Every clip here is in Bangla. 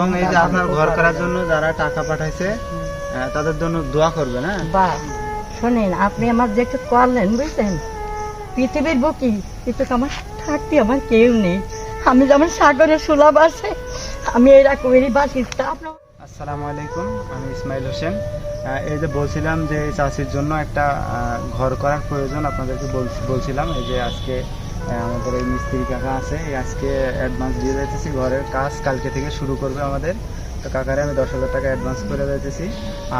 এবং এই যে আপনার ঘর করার জন্য যারা টাকা পাঠাইছে তাদের জন্য দোয়া করবেন। হ্যাঁ, বা শোনেন, আপনি আমার যে একটু করলেন, বুঝছেন, পৃথিবীর বুকি কিন্তু আমার থাকতে আমার কেউ নেই। আমি যেমন সাগরের সুলভ আছে, আমি এরকমেরই বাসিস্তা। আপনার আসসালামু আলাইকুম, আমি ইসমাইল হোসেন। এই যে বলছিলাম যে এই চাষির জন্য একটা ঘর করার প্রয়োজন, আপনাদেরকে বলছিলাম। এই যে আজকে আমাদের এই মিস্ত্রি কাকা আছে, এই আজকে অ্যাডভান্স দিয়ে যাইতেছি। ঘরের কাজ কালকে থেকে শুরু করবে আমাদের। তো কাকারে আমি 10,000 টাকা অ্যাডভান্স করে যাইতেছি।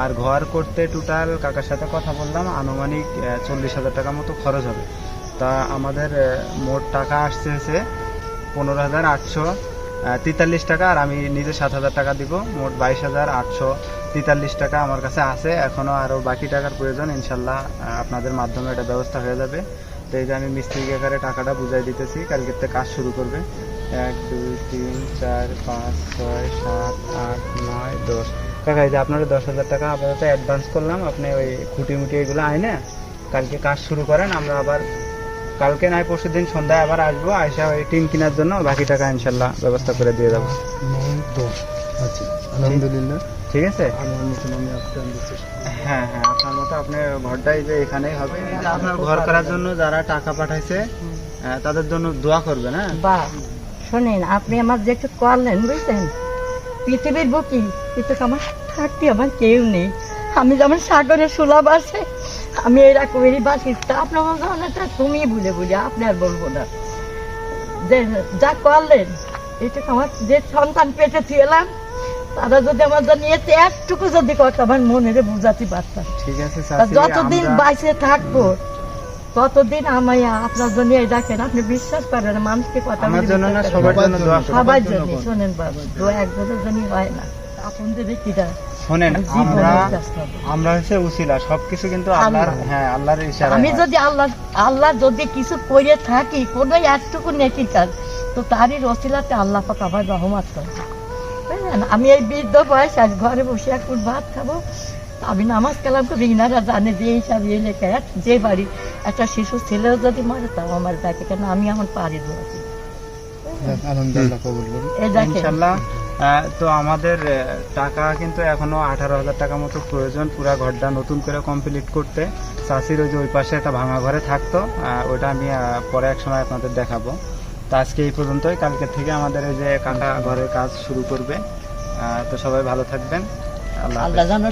আর ঘর করতে টোটাল কাকার সাথে কথা বললাম, আনুমানিক 40,000 টাকা মতো খরচ হবে। তা আমাদের মোট টাকা আসছে হচ্ছে 15,843 টাকা, আর আমি নিজে 7,000 টাকা দিব। মোট 22,843 টাকা আমার কাছে আছে। এখনও আরও বাকি টাকার প্রয়োজন, ইনশাল্লাহ আপনাদের মাধ্যমে এটা ব্যবস্থা হয়ে যাবে। তো এই যে আমি মিস্ত্রি আকারে টাকাটা বুঝাই দিতেছি, কালকের থেকে কাজ শুরু করবে। 1 2 3 4 5 6 7 8 9 10 কাকা, এই যে আপনার 10,000 টাকা আপাতত অ্যাডভান্স করলাম। আপনি ওই খুঁটি মুটি এগুলো আইনে কালকে কাজ শুরু করেন। আমরা আবার কালকে নয় পরশু দিন সন্ধ্যায় আবার আসবো, আয়সা ওই টিন কেনার জন্য বাকি টাকা ইনশাল্লাহ ব্যবস্থা করে দিয়ে যাবো। আলহামদুলিল্লাহ, ঠিক আছে। আমার মতন আমি হ্যাঁ হ্যাঁ, আপনার মতো আপনার ঘরটাই যে এখানেই হবে। এই যে আপনার ঘর করার জন্য যারা টাকা পাঠাইছে তাদের জন্য দোয়া করবেন। হ্যাঁ, বা শোনেন, আপনি আমার যে একটু করলেন, বুঝছেন, পৃথিবীর বুকি কিন্তু আমার থাকতে আমার কেউ নেই। আমি যেমন সাগরের সুলভ আছে, আমি এরকমেরই বাসিস্তা। আপনার মনে তুমি ভুলে ভুলে আপনি আর বলবো না। যে যা করলেন, এটা আমার যে সন্তান পেটে থুয়েলাম, তারা যদি আমার জন্য এতে একটুকু যদি করতো, আমার মনের বুঝাতে পারতাম। ঠিক আছে। যতদিন বাইসে থাকবো ততদিন আমি আপনার জন্য এই দেখেন, আপনি বিশ্বাস করেন না, মানুষকে কথা আমার জন্য না, সবার জন্য দোয়া করবেন। সবার জন্য। শোনেন বাবা, দোয়া একজনের জন্য হয় না, আপনাদের কিটা শোনেন, আমরা হচ্ছে উসিলা, সবকিছু কিন্তু আল্লাহর। হ্যাঁ, আল্লাহর ইশারা। আমি যদি আল্লাহ যদি কিছু করে থাকি, কোনো একটুকু নেকি কাজ, তো তারই রসিলাতে আল্লাহ পাক আমার রহমত করে। বুঝলেন, আমি এই বৃদ্ধ বয়স আজ ঘরে বসে এখন ভাত খাবো, আমি নামাজ কালাম করি, ইনারা জানে যে এইসব এই লেখা যে বাড়ি একটা শিশু ছেলেও যদি মরে তাও আমার দেখে, কেন আমি আমার পারি দোয়া করি। আলহামদুলিল্লাহ, কবুল করুন এই দেখেন, ইনশাল্লাহ। তো আমাদের টাকা কিন্তু এখনো 18,000 টাকা মতো প্রয়োজন পুরা ঘরটা নতুন করে কমপ্লিট করতে। চাষির ওই যে ওই পাশে একটা ভাঙা ঘরে থাকতো, ওইটা আমি পরে এক সময় আপনাদের দেখাবো। তো আজকে এই পর্যন্তই, কালকে থেকে আমাদের এই যে কাকা ঘরের কাজ শুরু করবে। তো সবাই ভালো থাকবেন, আল্লাহ হাফেজ। আল্লাহ জানো।